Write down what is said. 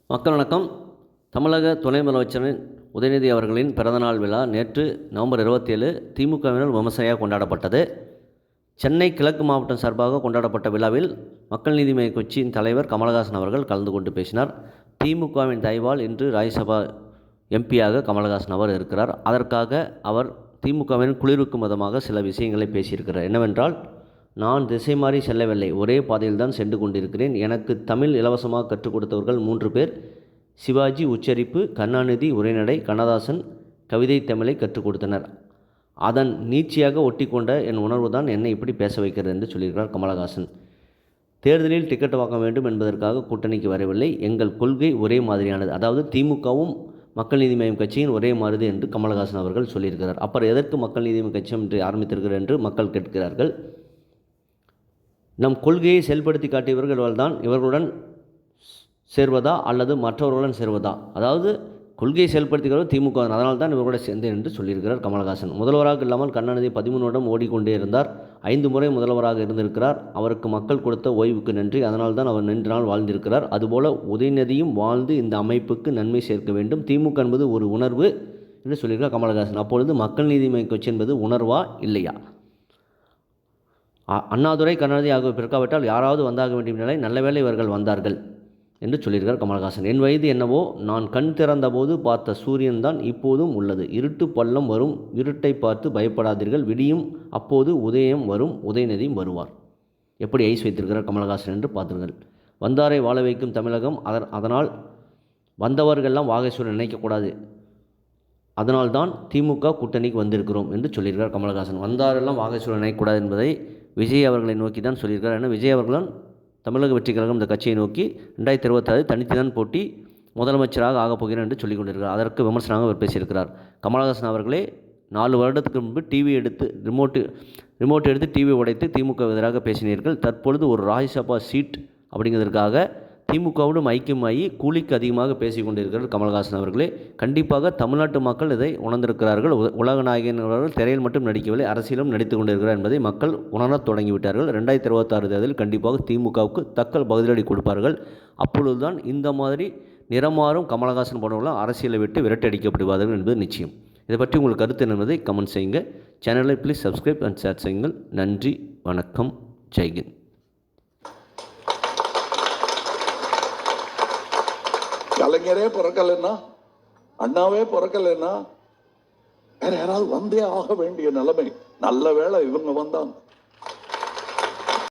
மக்கள் வணக்கம். தமிழக துணை முதலமைச்சரின் உதயநிதி அவர்களின் பிறந்தநாள் விழா நேற்று நவம்பர் 27 திமுகவினர் விமர்சையாக கொண்டாடப்பட்டது. சென்னை கிழக்கு மாவட்டம் சார்பாக கொண்டாடப்பட்ட விழாவில் மக்கள் நீதி மய்ய கட்சியின் தலைவர் கமலஹாசன் அவர்கள் கலந்து கொண்டு பேசினார். திமுகவின் தயவால் இன்று ராஜ்யசபா எம்பியாக கமலஹாசன் அவர் இருக்கிறார். அதற்காக அவர் திமுகவின் குளிர்விக்கும் விதமாக சில விஷயங்களை பேசியிருக்கிறார். என்னவென்றால், நான் திசை மாறி செல்லவில்லை, ஒரே பாதையில் தான் சென்று கொண்டிருக்கிறேன். எனக்கு தமிழ் இலவசமாக கற்றுக் கொடுத்தவர்கள் 3 பேர். சிவாஜி உச்சரிப்பு, கருணாநிதி உரைநடை, கண்ணதாசன் கவிதை தமிழை கற்றுக் கொடுத்தனர். அதன் நீட்சியாக ஒட்டி கொண்ட என் உணர்வு தான் என்னை இப்படி பேச வைக்கிறது என்று சொல்லியிருக்கிறார் கமலஹாசன். தேர்தலில் டிக்கெட் வாங்க வேண்டும் என்பதற்காக கூட்டணிக்கு வரவில்லை. எங்கள் கொள்கை ஒரே மாதிரியானது. அதாவது திமுகவும் மக்கள் நீதி மய்யம் கட்சியின் ஒரே மாறுது என்று கமலஹாசன் அவர்கள் சொல்லியிருக்கிறார். அப்புறம் எதற்கு மக்கள் நீதி மய்யம் கட்சி என்று ஆரம்பித்திருக்கிறார் என்று மக்கள் கேட்கிறார்கள். நம் கொள்கையை செயல்படுத்தி காட்டியவர்கள் தான் இவர்களுடன் சேர்வதா அல்லது மற்றவர்களுடன் சேர்வதா? அதாவது கொள்கையை செயல்படுத்துகிறவர் திமுக, அதனால் தான் இவர்களோட சேர்ந்தேன் என்று சொல்லியிருக்கிறார் கமலஹாசன். முதல்வராக இல்லாமல் கருணாநிதி 13 வருடம் ஓடிக்கொண்டே இருந்தார். 5 முறை முதல்வராக இருந்திருக்கிறார். அவருக்கு மக்கள் கொடுத்த ஓய்வுக்கு நன்றி. அதனால் தான் அவர் 2 நாள் வாழ்ந்திருக்கிறார். அதுபோல உதயநிதியும் வாழ்ந்து இந்த அமைப்புக்கு நன்மை சேர்க்க வேண்டும். திமுக என்பது ஒரு உணர்வு என்று சொல்லியிருக்கிறார் கமலஹாசன். அப்பொழுது மக்கள் நீதி மய்ய கட்சி என்பது உணர்வா இல்லையா? அண்ணாதுரை, கருணாநிதி ஆகியோர் பிறக்காவிட்டால் யாராவது வந்தாக வேண்டிய நிலை, நல்ல வேளை இவர்கள் வந்தார்கள் என்று சொல்லியிருக்கார் கமலஹாசன். என் வயது என்னவோ, நான் கண் திறந்தபோது பார்த்த சூரியன் தான் இப்போதும் உள்ளது. இருட்டு பள்ளம் வரும், இருட்டை பார்த்து பயப்படாதீர்கள், விடியும் அப்போது உதயம் வரும், உதயநிதியும் வருவார். எப்படி ஐஸ் வைத்திருக்கிறார் கமலஹாசன் என்று பார்த்துருங்கள். வந்தாரை வாழ வைக்கும் தமிழகம், அதனால் வந்தவர்கள்லாம் வாகேஸ்வரன் நினைக்கக்கூடாது. அதனால்தான் திமுக கூட்டணிக்கு வந்திருக்கிறோம் என்று சொல்லியிருக்கார் கமலஹாசன். வந்தாரெல்லாம் வாகேஸ்வரன் நினைக்கக்கூடாது என்பதை விஜய் அவர்களை நோக்கி தான் சொல்லியிருக்கார். ஏன்னா விஜய் அவர்களும் தமிழக வெற்றி கழகம் இந்த கட்சியை நோக்கி 2026 தனித்து தான் போட்டி முதலமைச்சராக ஆகப் போகிறேன் என்று சொல்லிக் கொண்டிருக்கிறார். அதற்கு விமர்சனமாக அவர் பேசியிருக்கிறார். கமலஹாசன் அவர்களே 4 வருடத்துக்கு முன்பு ரிமோட் எடுத்து டிவி உடைத்து திமுக எதிராக பேசினீர்கள். தற்பொழுது ஒரு ராஜ்யசபா சீட் அப்படிங்கிறதுக்காக திமுகவோடும் ஐக்கியமாகி கூலிக்கு அதிகமாக பேசிக் கொண்டிருக்கிறார் கமலஹாசன் அவர்களே. கண்டிப்பாக தமிழ்நாட்டு மக்கள் இதை உணர்ந்திருக்கிறார்கள். உலக நாயகன் அவர்கள் திரையில் மட்டும் நடிக்கவில்லை, அரசியலும் நடித்து கொண்டிருக்கிறார் என்பதை மக்கள் உணரத் தொடங்கிவிட்டார்கள். 2026 தேர்தலில் கண்டிப்பாக திமுகவுக்கு தக்க பதிலடி கொடுப்பார்கள். அப்பொழுதுதான் இந்த மாதிரி நிறமாறும் கமலஹாசன் போன்றவர்கள் அரசியலை விட்டு விரட்டடிக்கப்படுவார்கள் என்பது நிச்சயம். இதை பற்றி உங்களுக்கு கருத்து என்பதை கமெண்ட் செய்யுங்க. சேனலை ப்ளீஸ் சப்ஸ்கிரைப் அண்ட் ஷேர் செய்யுங்கள். நன்றி, வணக்கம், ஜெய்ஹிந்த். கலைஞரே பிறக்கலைன்னா, அண்ணாவே பிறக்கலைன்னா வேற யாராவது வந்தே ஆக வேண்டிய நிலைமை. நல்ல வேளை இவங்க வந்தாங்க.